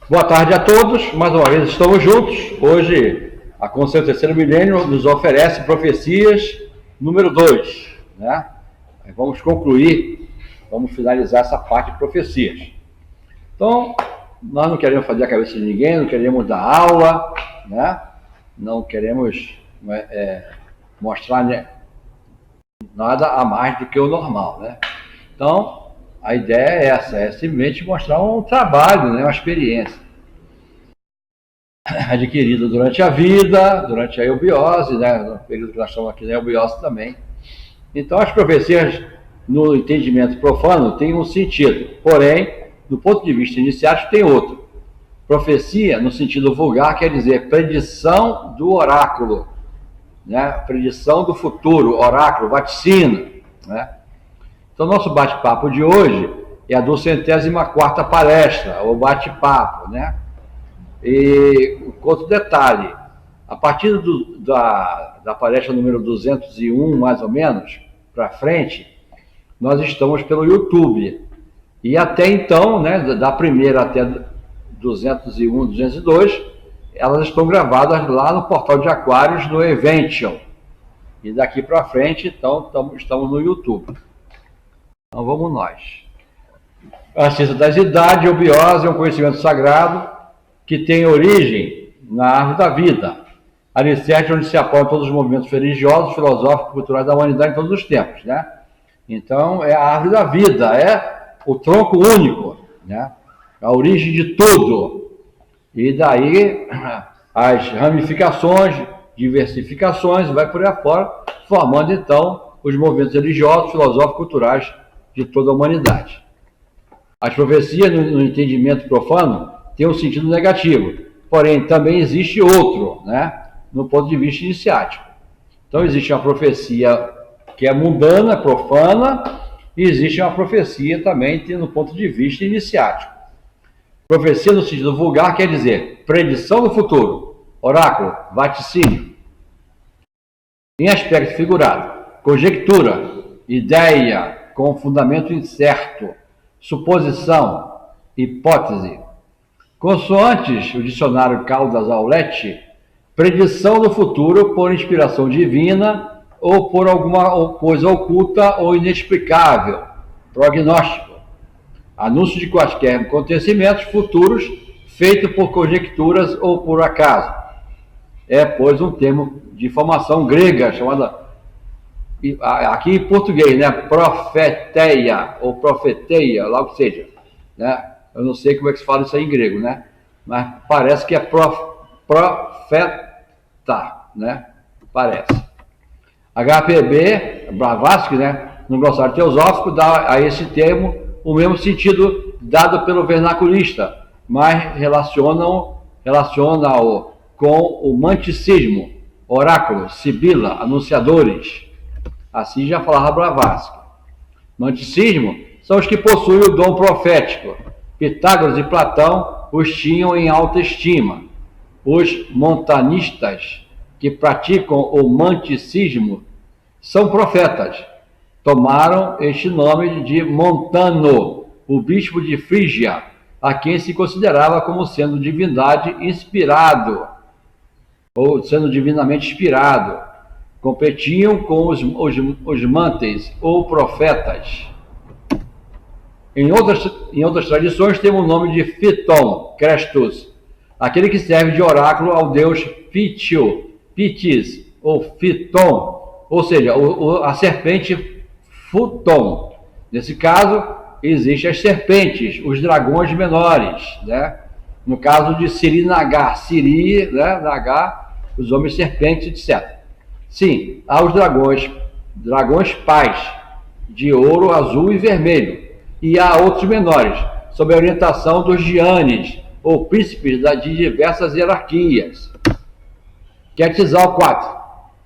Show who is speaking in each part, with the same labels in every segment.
Speaker 1: Boa tarde a todos, mais uma vez estamos juntos. Hoje a Conselho Terceiro Milênio nos oferece profecias número 2, né? Vamos concluir, vamos finalizar essa parte de profecias. Então, nós não queremos fazer a cabeça de ninguém, não queremos dar aula, né? Não queremos mostrar, né, nada a mais do que o normal, né? Então, a ideia é essa, é simplesmente mostrar um trabalho, né, uma experiência adquirida durante a vida, durante a eubiose, né, no período que nós estamos aqui na eubiose também. Então, as profecias, no entendimento profano, têm um sentido, porém, do ponto de vista iniciático, tem outro. Profecia, no sentido vulgar, quer dizer predição do oráculo, né, predição do futuro, oráculo, vaticínio, né? Então, nosso bate-papo de hoje é a 204ª palestra, ou bate-papo, né? E outro detalhe, a partir da palestra número 201, mais ou menos, para frente, nós estamos pelo YouTube. E até então, né, da primeira até 201, 202, elas estão gravadas lá no portal de Aquários, no Evention. E daqui para frente, então, estamos no YouTube. Então vamos nós. A ciência das idades, a eubiose é um conhecimento sagrado que tem origem na árvore da vida, alicerce onde se apoiam todos os movimentos religiosos, filosóficos, culturais da humanidade em todos os tempos, né? Então é a árvore da vida, é o tronco único, né? A origem de tudo. E daí as ramificações, diversificações, vai por aí afora, formando então os movimentos religiosos, filosóficos, culturais de toda a humanidade. As profecias, no entendimento profano, têm um sentido negativo, porém também existe outro, né, no ponto de vista iniciático. Então existe uma profecia que é mundana, profana, e existe uma profecia também no ponto de vista iniciático. Profecia no sentido vulgar quer dizer predição do futuro, oráculo, vaticínio. Em aspecto figurado, conjectura, ideia com fundamento incerto, suposição, hipótese. Consoantes o dicionário Caldas Aulet, predição do futuro por inspiração divina ou por alguma coisa oculta ou inexplicável, prognóstico. Anúncio de quaisquer acontecimentos futuros feito por conjecturas ou por acaso. É, pois, um termo de formação grega chamada, aqui em português, né, profeteia ou profeteia, lá o que seja, né? Eu não sei como é que se fala isso aí em grego, né? Mas parece que é profeta, né? Parece. HPB, Blavatsky, né, no glossário teosófico, dá a esse termo o mesmo sentido dado pelo vernaculista, mas relaciona-o com o manticismo, oráculos, sibila, anunciadores. Assim já falava Blavatsky. Manticismo são os que possuem o dom profético. Pitágoras e Platão os tinham em alta estima. Os montanistas, que praticam o manticismo, são profetas. Tomaram este nome de Montano, o bispo de Frígia, a quem se considerava como sendo divindade inspirado, ou sendo divinamente inspirado. Competiam com os mantes, ou profetas. Em outras tradições, temos o nome de Fiton, Crestus, aquele que serve de oráculo ao deus Pitio, Pitis, ou Fiton, ou seja, a serpente Futon. Nesse caso, existem as serpentes, os dragões menores, né? No caso de Sirinagar, Siri, né? Nagar, os homens serpentes, etc. Sim, há os dragões pais, de ouro, azul e vermelho. E há outros menores, sob a orientação dos Gianes, ou príncipes de diversas hierarquias. Quetzal IV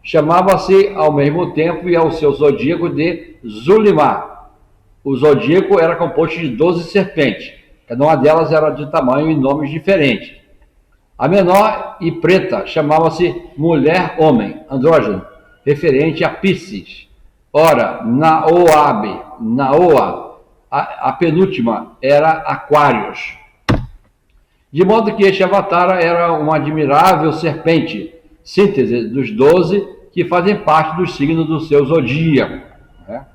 Speaker 1: chamava-se ao mesmo tempo e ao seu zodíaco de Zulimar. O zodíaco era composto de 12 serpentes, cada uma delas era de tamanho e nomes diferentes. A menor e preta chamava-se Mulher-Homem, andrógeno, referente a Pisces. Ora, Naoa, a penúltima era Aquários. De modo que este avatar era uma admirável serpente, síntese dos 12 que fazem parte dos signos do seu zodíaco. Né?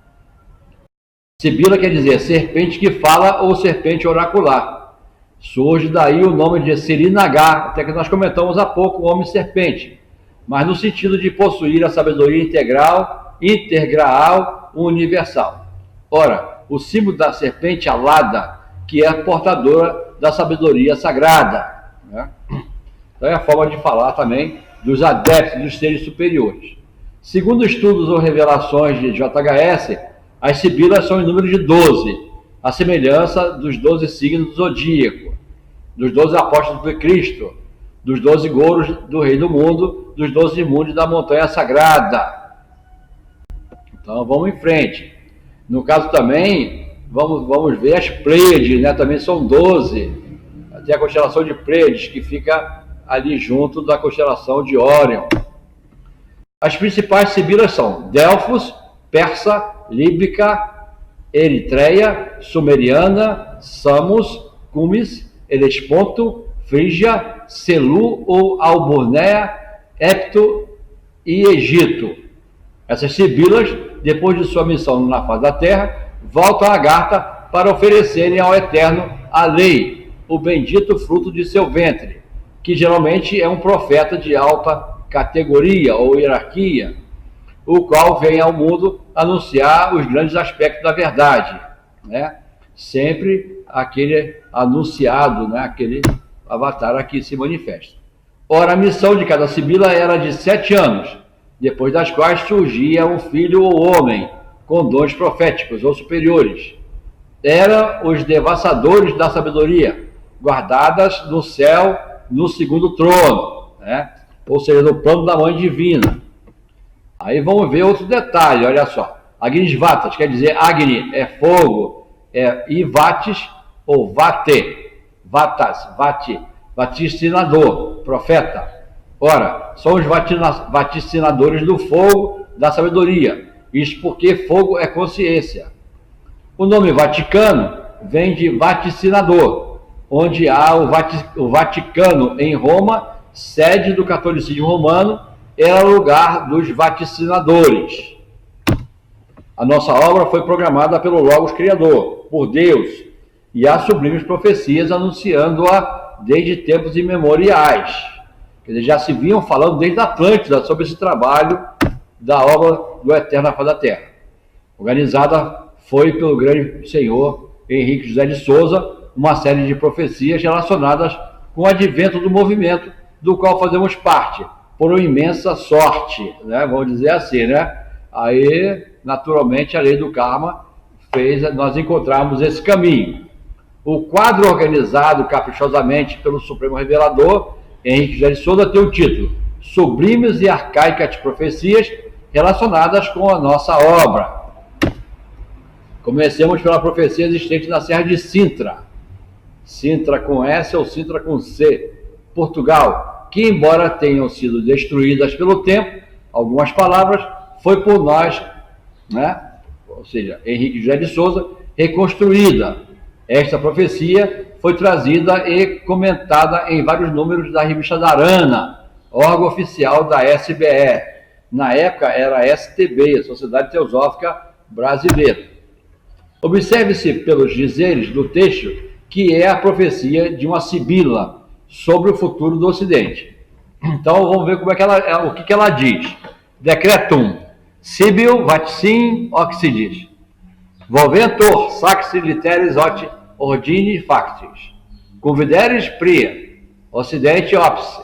Speaker 1: Sibila quer dizer serpente que fala ou serpente oracular. Surge daí o nome de Sirinagar, até que nós comentamos há pouco, o homem-serpente, mas no sentido de possuir a sabedoria integral, intergraal, universal. Ora, o símbolo da serpente alada, que é a portadora da sabedoria sagrada. Né? Então é a forma de falar também dos adeptos, dos seres superiores. Segundo estudos ou revelações de JHS, as sibilas são em número de 12, a semelhança dos 12 signos do zodíaco, dos 12 apóstolos de Cristo, dos 12 gouros do Rei do Mundo, dos 12 mundos da Montanha Sagrada. Então vamos em frente. No caso também, vamos ver as Pleiades, né? Também são 12. Tem a constelação de Pleiades, que fica ali junto da constelação de Órion. As principais sibilas são Delfos, Persa, Líbica, Eritreia, Sumeriana, Samos, Cumis, Helesponto, Frígia, Selu ou Albornéia, Épto e Egito. Essas sibilas, depois de sua missão na face da terra, voltam a Agartha para oferecerem ao Eterno a lei, o bendito fruto de seu ventre, que geralmente é um profeta de alta categoria ou hierarquia, o qual vem ao mundo anunciar os grandes aspectos da verdade, né? Sempre aquele anunciado, né? Aquele avatar aqui se manifesta. Ora, a missão de cada sibila era de 7 anos, depois das quais surgia um filho ou homem, com dons proféticos ou superiores. Eram os devassadores da sabedoria, guardadas no céu, no segundo trono, né? Ou seja, no plano da mãe divina. Aí vamos ver outro detalhe, olha só. Agnisvatas, quer dizer, Agni é fogo, e Vatis ou Vate, Vatas, Vati, vaticinador, profeta. Ora, são os vaticinadores do fogo da sabedoria. Isso porque fogo é consciência. O nome Vaticano vem de vaticinador, onde há o Vaticano em Roma, sede do catolicismo romano, era lugar dos vaticinadores. A nossa obra foi programada pelo Logos Criador, por Deus, e há sublimes profecias anunciando-a desde tempos imemoriais. Quer dizer, já se vinham falando desde a Atlântida sobre esse trabalho da obra do Eterno na face da Terra. Organizada foi pelo grande senhor Henrique José de Souza, uma série de profecias relacionadas com o advento do movimento do qual fazemos parte, por uma imensa sorte, né? Vamos dizer assim, né? Aí, naturalmente, a lei do karma fez nós encontrarmos esse caminho. O quadro organizado caprichosamente pelo Supremo Revelador, Henrique José de Souza, tem o título Sublimes e Arcaicas Profecias relacionadas com a nossa obra. Comecemos pela profecia existente na Serra de Sintra. Sintra com S ou Sintra com C, Portugal, que embora tenham sido destruídas pelo tempo, algumas palavras, foi por nós, né? Ou seja, Henrique José de Souza, reconstruída. Esta profecia foi trazida e comentada em vários números da revista Dharana, órgão oficial da SBE. Na época era a STB, a Sociedade Teosófica Brasileira. Observe-se pelos dizeres do texto que é a profecia de uma sibila sobre o futuro do Ocidente. Então vamos ver como é que o que ela diz. Decretum, Sibil vaticin oxidis, volventor saxi literis ot ordini factis, convideris pria, Ocidente opse,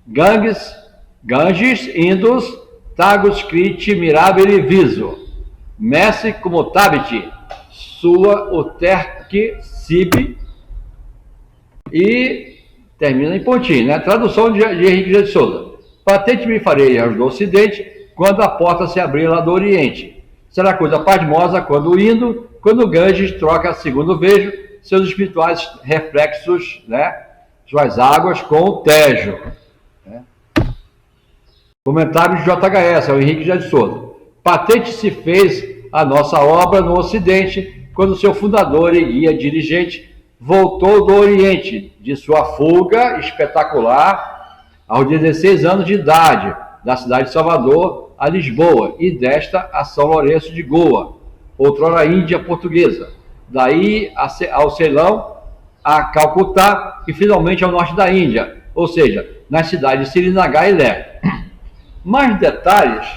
Speaker 1: Ganges indus tagus criti mirabili viso, messi commutabiti, sua uterque sibi, e termina em pontinho, né? Tradução de Henrique de Souza. Patente me farei aos do Ocidente, quando a porta se abrir lá do Oriente. Será coisa pasmosa quando indo, quando Ganges troca, segundo vejo, seus espirituais reflexos, né? Suas águas com o Tejo. Né? Comentário de JHS, é o Henrique de Souza. Patente se fez a nossa obra no Ocidente, quando seu fundador e guia dirigente voltou do Oriente, de sua fuga espetacular aos 16 anos de idade, da cidade de Salvador a Lisboa, e desta a São Lourenço de Goa, outrora Índia portuguesa, daí ao Ceilão, a Calcutá e finalmente ao norte da Índia, ou seja, nas cidades de Srinagar e Leh. Mais detalhes,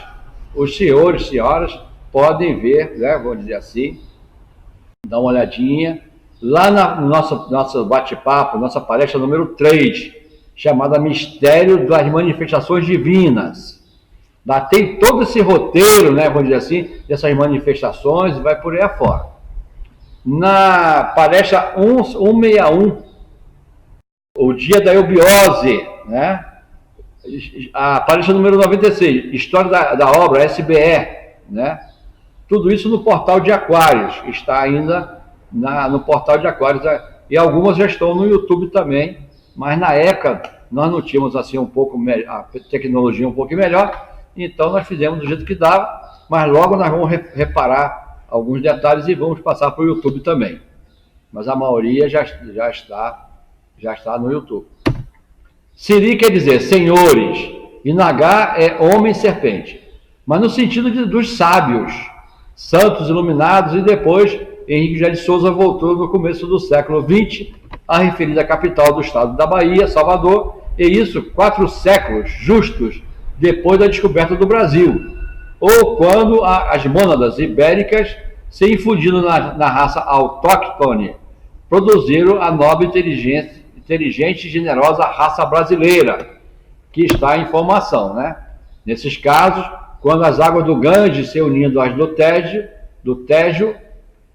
Speaker 1: os senhores e senhoras podem ver, né, vou dizer assim, dá uma olhadinha, lá no nosso bate-papo, nossa palestra número 3, chamada Mistério das Manifestações Divinas. Lá tem todo esse roteiro, né, vamos dizer assim, dessas manifestações, e vai por aí afora. Na palestra 161, o dia da eubiose, né, a palestra número 96, História da Obra, SBE, né, tudo isso no portal de Aquários, está ainda no portal de Aquários, e algumas já estão no YouTube também, mas na época nós não tínhamos assim a tecnologia um pouco melhor, então nós fizemos do jeito que dava, mas logo nós vamos reparar alguns detalhes e vamos passar para o YouTube também. Mas a maioria já está no YouTube. Siri quer dizer senhores, e Nagá é homem-serpente, mas no sentido dos sábios, santos iluminados, e depois Henrique José de Souza voltou no começo do século XX a referida capital do estado da Bahia, Salvador, e isso 4 séculos justos depois da descoberta do Brasil, ou quando as mônadas ibéricas, se infundindo na raça autóctone, produziram a nobre, inteligente e generosa raça brasileira, que está em formação, né? Nesses casos, quando as águas do Ganges se unindo às do Tejo,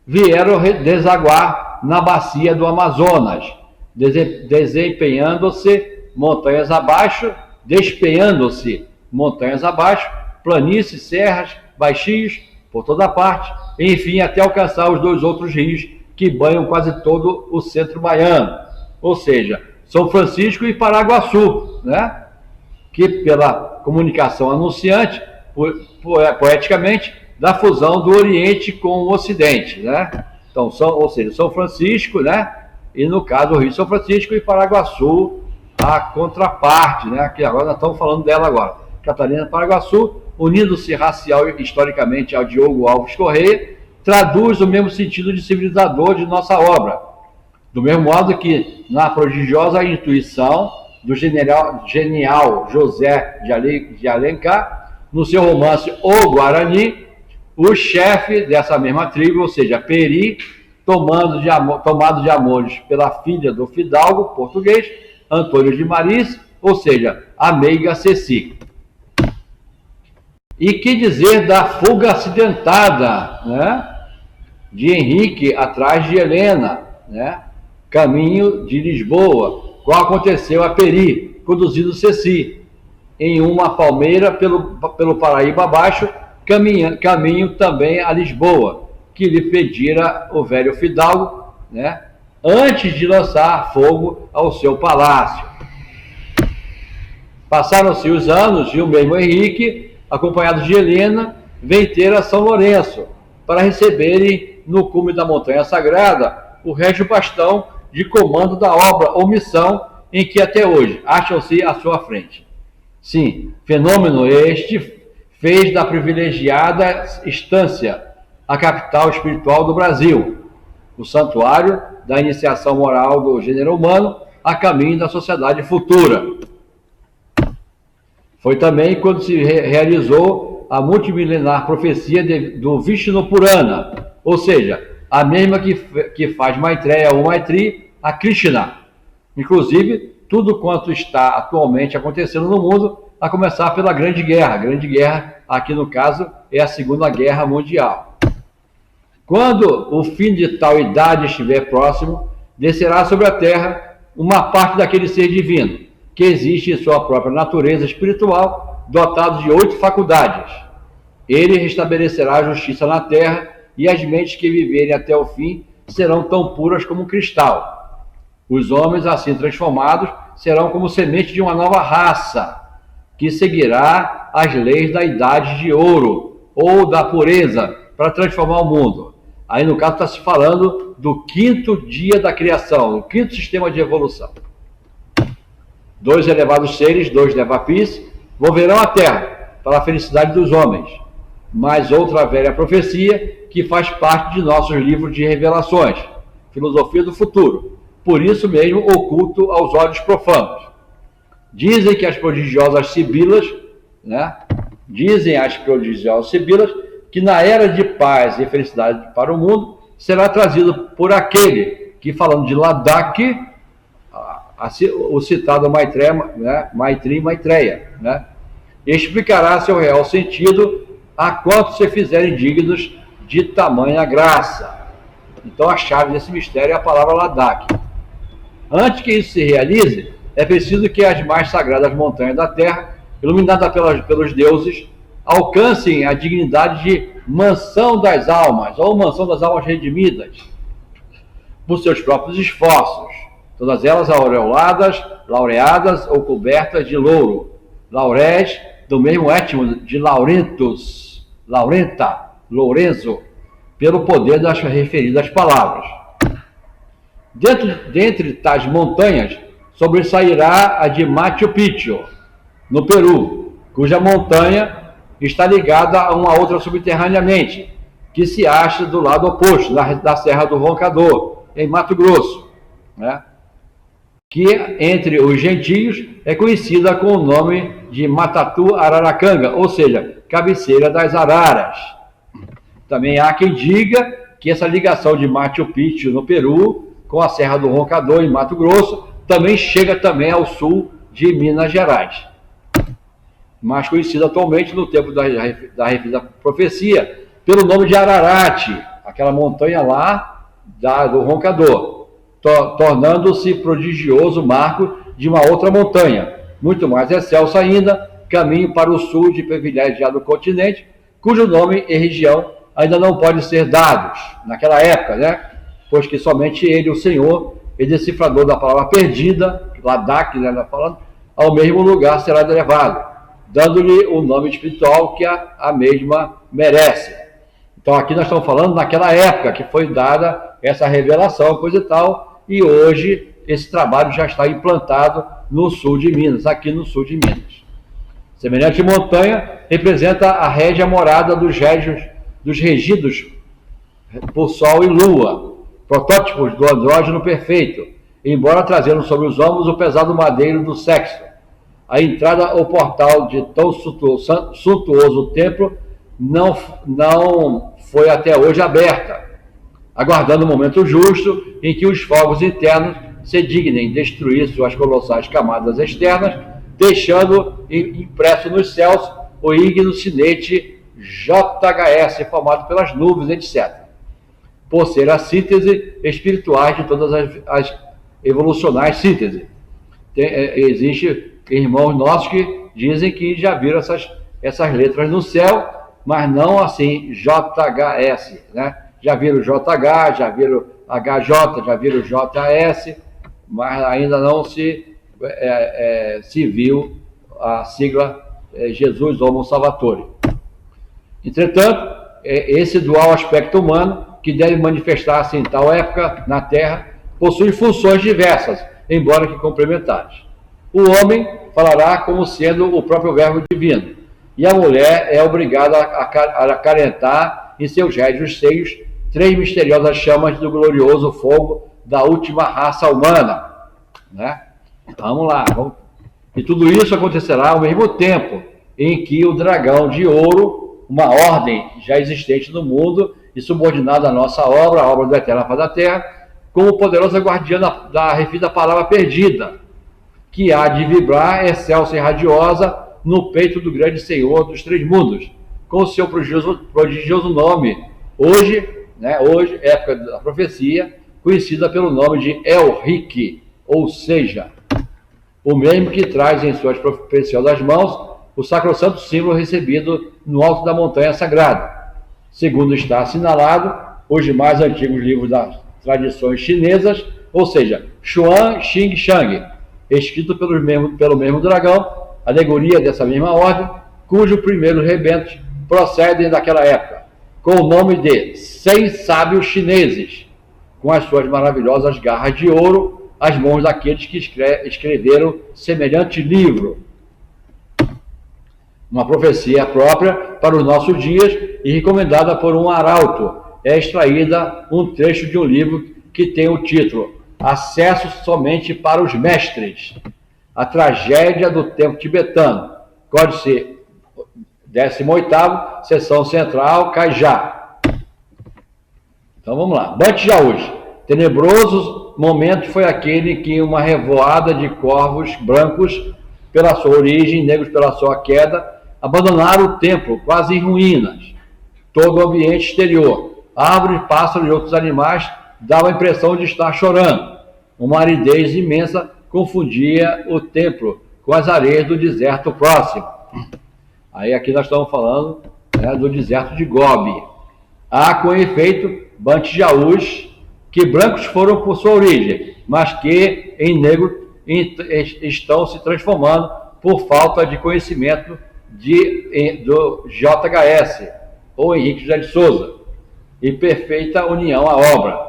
Speaker 1: vieram desaguar na bacia do Amazonas, despenhando-se montanhas abaixo, planícies, serras, baixios, por toda parte, enfim, até alcançar os 2 outros rios que banham quase todo o centro baiano, ou seja, São Francisco e Paraguaçu, né? Que pela comunicação anunciante, poeticamente, da fusão do Oriente com o Ocidente, né? Então, ou seja, São Francisco, né? E no caso o Rio São Francisco e Paraguaçu, a contraparte, né? Que agora nós estamos falando dela agora. Catarina Paraguaçu, unindo-se racial e historicamente ao Diogo Alves Correia, traduz o mesmo sentido de civilizador de nossa obra. Do mesmo modo que, na prodigiosa intuição do genial José de Alencar, no seu romance O Guarani, o chefe dessa mesma tribo, ou seja, Peri, tomado de amores pela filha do fidalgo português, Antônio de Maris, ou seja, a meiga Ceci. E que dizer da fuga acidentada, né, de Henrique atrás de Helena, né, caminho de Lisboa, qual aconteceu a Peri, conduzindo Ceci, em uma palmeira pelo Paraíba abaixo, caminho também a Lisboa, que lhe pedira o velho fidalgo, né, antes de lançar fogo ao seu palácio. Passaram-se os anos e o mesmo Henrique, acompanhado de Helena, vem ter a São Lourenço, para receberem no cume da montanha sagrada o régio bastão de comando da obra ou missão em que até hoje acham-se à sua frente. Sim, fenômeno este fez da privilegiada estância a capital espiritual do Brasil, o santuário da iniciação moral do gênero humano a caminho da sociedade futura. Foi também quando se realizou a multimilenar profecia do Vishnu Purana, ou seja, a mesma que faz Maitreya ou Maitri a Krishna. Inclusive, tudo quanto está atualmente acontecendo no mundo, a começar pela Grande Guerra. A Grande Guerra, aqui no caso, é a Segunda Guerra Mundial. Quando o fim de tal idade estiver próximo, descerá sobre a Terra uma parte daquele ser divino, que existe em sua própria natureza espiritual, dotado de 8 faculdades. Ele restabelecerá a justiça na terra, e as mentes que viverem até o fim serão tão puras como cristal. Os homens, assim transformados, serão como semente de uma nova raça, que seguirá as leis da idade de ouro, ou da pureza, para transformar o mundo. Aí, no caso, está se falando do quinto dia da criação, do quinto sistema de evolução. 2 elevados seres, 2 Nevapis, volverão à Terra para a felicidade dos homens. Mais outra velha profecia que faz parte de nossos livros de revelações, filosofia do futuro, por isso mesmo oculto aos olhos profanos. Dizem que as prodigiosas sibilas, que na era de paz e felicidade para o mundo, será trazido por aquele que, falando de Ladakh, o citado Maitreya, explicará seu real sentido a quantos se fizerem dignos de tamanha graça. Então a chave desse mistério é a palavra Ladakh. Antes que isso se realize, é preciso que as mais sagradas montanhas da Terra, iluminadas pelos deuses, alcancem a dignidade de mansão das almas, ou mansão das almas redimidas, por seus próprios esforços, todas elas aureoladas, laureadas ou cobertas de louro, lauréis do mesmo étimo de Laurentus, Laurenta, Lourenço, pelo poder das referidas palavras. Dentre tais montanhas, sobressairá a de Machu Picchu, no Peru, cuja montanha está ligada a uma outra subterraneamente, que se acha do lado oposto, da Serra do Roncador, em Mato Grosso, que entre os gentios é conhecida com o nome de Matatu Araracanga, ou seja, cabeceira das araras. Também há quem diga que essa ligação de Machu Picchu, no Peru, com a Serra do Roncador, em Mato Grosso, também chega também ao sul de Minas Gerais, mais conhecida atualmente no tempo da referida profecia, pelo nome de Ararat, aquela montanha lá do Roncador, tornando-se prodigioso marco de uma outra montanha, muito mais excelsa ainda, caminho para o sul de privilegiado continente, cujo nome e região ainda não podem ser dados naquela época, pois que somente ele, o Senhor, e decifrador da palavra perdida, Ladakh, falando, ao mesmo lugar será levado, dando-lhe o nome espiritual que a mesma merece. Então aqui nós estamos falando naquela época que foi dada essa revelação, coisa e tal, e hoje esse trabalho já está implantado no sul de Minas, aqui no sul de Minas. Semelhante montanha representa a régia morada dos regidos por Sol e Lua, protótipos do andrógeno perfeito, embora trazendo sobre os ombros o pesado madeiro do sexo. A entrada ao portal de tão suntuoso templo não foi até hoje aberta, aguardando o momento justo em que os fogos internos se dignem destruir suas colossais camadas externas, deixando impresso nos céus o ígneo sinete JHS, formado pelas nuvens, etc. Por ser a síntese espiritual de todas as evolucionais sínteses. Existe irmãos nossos que dizem que já viram essas letras no céu, mas não assim JHS, Já viram JH, já viram HJ, já viram JS, mas ainda não se viu a sigla Jesus Homo Salvatore. Entretanto, esse dual aspecto humano, que deve manifestar-se em tal época na Terra, possui funções diversas, embora que complementares. O homem falará como sendo o próprio verbo divino, e a mulher é obrigada a acalentar em seus régios seios 3 misteriosas chamas do glorioso fogo da última raça humana. Vamos lá. E tudo isso acontecerá ao mesmo tempo em que o dragão de ouro, uma ordem já existente no mundo e subordinada à nossa obra, a obra do Eterno Pai da Terra, como poderosa guardiã da referida palavra perdida, que há de vibrar excelsa e radiosa no peito do grande Senhor dos 3 mundos, com o seu prodigioso nome, hoje, época da profecia, conhecida pelo nome de El-Rik, ou seja, o mesmo que traz em suas preciosas mãos o sacrossanto símbolo recebido no alto da montanha sagrada, segundo está assinalado os mais antigos livros das tradições chinesas, ou seja, Xuan Xing Shang, escrito pelo mesmo dragão, alegoria dessa mesma ordem, cujos primeiros rebentos procedem daquela época. com o nome de 100 sábios chineses, com as suas maravilhosas garras de ouro, as mãos daqueles que escreveram semelhante livro. Uma profecia própria para os nossos dias e recomendada por um arauto. É extraída um trecho de um livro que tem o título Acesso somente para os mestres. A tragédia do tempo tibetano. Códice 18º, seção central, Kaijá. Então vamos lá. Bante Jaúz. Tenebroso momento foi aquele que uma revoada de corvos brancos pela sua origem, negros pela sua queda, abandonaram o templo, quase em ruínas. Todo o ambiente exterior, árvores, pássaros e outros animais davam a impressão de estar chorando. Uma aridez imensa confundia o templo com as areias do deserto próximo. Aí aqui nós estamos falando, né, do deserto de Gobi. Há, com efeito, Bante Jaúz, que brancos foram por sua origem, mas que em negro estão se transformando por falta de conhecimento do JHS, ou Henrique José de Souza, e perfeita união à obra,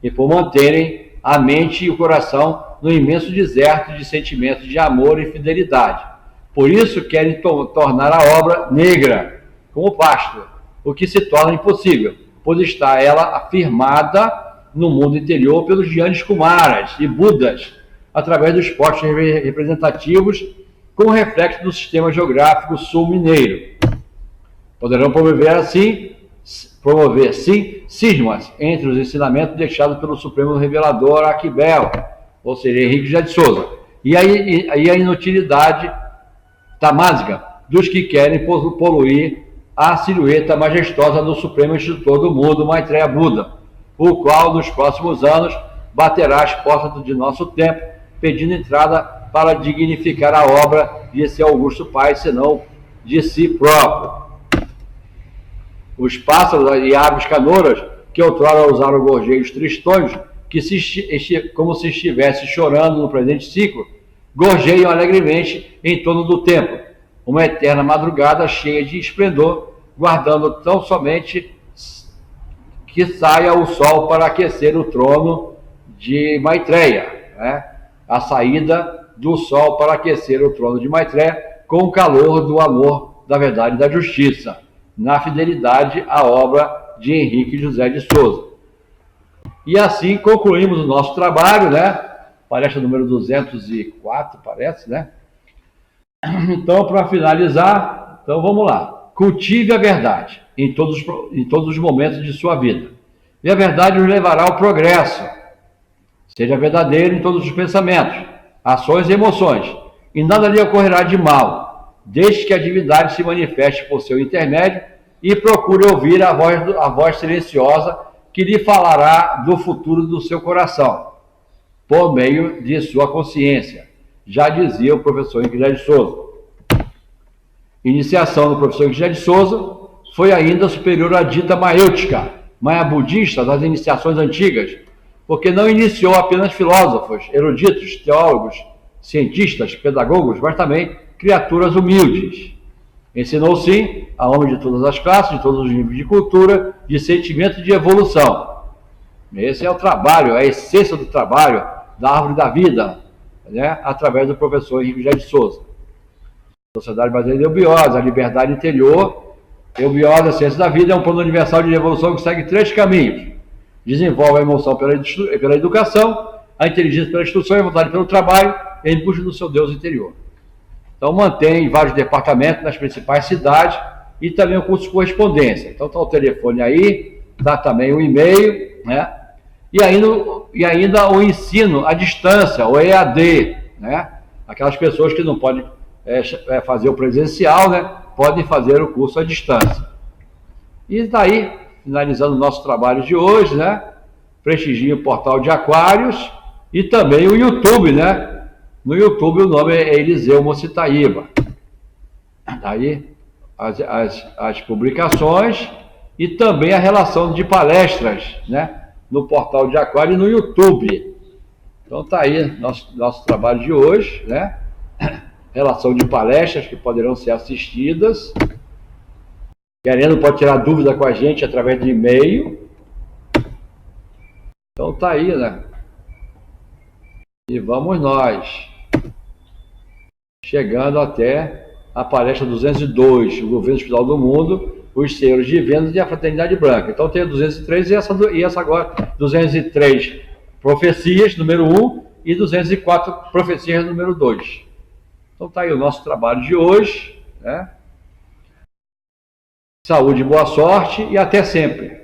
Speaker 1: e por manterem a mente e o coração no imenso deserto de sentimentos de amor e fidelidade. Por isso querem tornar a obra negra, como pasto, o que se torna impossível, pois está ela afirmada no mundo interior pelos Gyanis Kumaras e Budas, através dos postos representativos com reflexo do sistema geográfico sul-mineiro. Poderão promover, sim, cismas entre os ensinamentos deixados pelo Supremo Revelador Aquibel, ou seja, Henrique José de Souza, e a inutilidade tamásica dos que querem poluir a silhueta majestosa do Supremo Instrutor do Mundo, Maitreya Buda, o qual, nos próximos anos, baterá as portas de nosso tempo, pedindo entrada para dignificar a obra de seu augusto pai, senão de si próprio. Os pássaros e aves canoras, que outrora usaram gorjeios tristonhos, que como se estivesse chorando no presente ciclo, gorjeiam alegremente em torno do templo, uma eterna madrugada cheia de esplendor, guardando tão somente que saia o sol para aquecer o trono de Maitreya, né? A saída do sol para aquecer o trono de Maitreya com o calor do amor, da verdade e da justiça, na fidelidade à obra de Henrique José de Souza. E assim concluímos o nosso trabalho, né? Palestra número 204, parece, né? Então, para finalizar, então vamos lá. Cultive a verdade em todos os momentos de sua vida. E a verdade nos levará ao progresso. Seja verdadeiro em todos os pensamentos, ações e emoções, e nada lhe ocorrerá de mal, desde que a divindade se manifeste por seu intermédio e procure ouvir a voz silenciosa que lhe falará do futuro do seu coração, por meio de sua consciência, já dizia o professor Henrique José de Souza. Iniciação do professor Henrique José de Souza foi ainda superior à dita maêutica, maia budista das iniciações antigas, porque não iniciou apenas filósofos, eruditos, teólogos, cientistas, pedagogos, mas também criaturas humildes. Ensinou, sim, a homens de todas as classes, de todos os níveis de cultura, de sentimento de evolução. Esse é o trabalho, a essência do trabalho da árvore da vida, né? Através do professor Henrique José de Souza. Sociedade Brasileira de Eubiose, a liberdade interior. Eubiose, a ciência da vida, é um plano universal de evolução que segue 3 caminhos. Desenvolve a emoção pela educação, a inteligência pela instrução e a vontade pelo trabalho, em busca do seu Deus interior. Então, mantém vários departamentos nas principais cidades e também o curso de correspondência. Então, está o telefone aí, está também o e-mail, né? E ainda o ensino à distância, o EAD, né? Aquelas pessoas que não podem fazer o presencial, né? Podem fazer o curso à distância. E daí, finalizando o nosso trabalho de hoje, né? Prestigie o portal de Aquários e também o YouTube, né? No YouTube o nome é Eliseu Mocitaíba. Daí as publicações e também a relação de palestras, né? No portal de Aquário e no YouTube. Então tá aí nosso trabalho de hoje, né? Relação de palestras que poderão ser assistidas Querendo, pode tirar dúvida com a gente através de e-mail. Então tá aí, né? E vamos nós. Chegando até a palestra 202, o Governo Espiritual do Mundo, os Senhores Divinos e a Fraternidade Branca. Então tem a 203 e essa agora, 203 profecias, número 1, e 204 profecias, número 2. Então tá aí o nosso trabalho de hoje, né? Saúde, boa sorte e até sempre.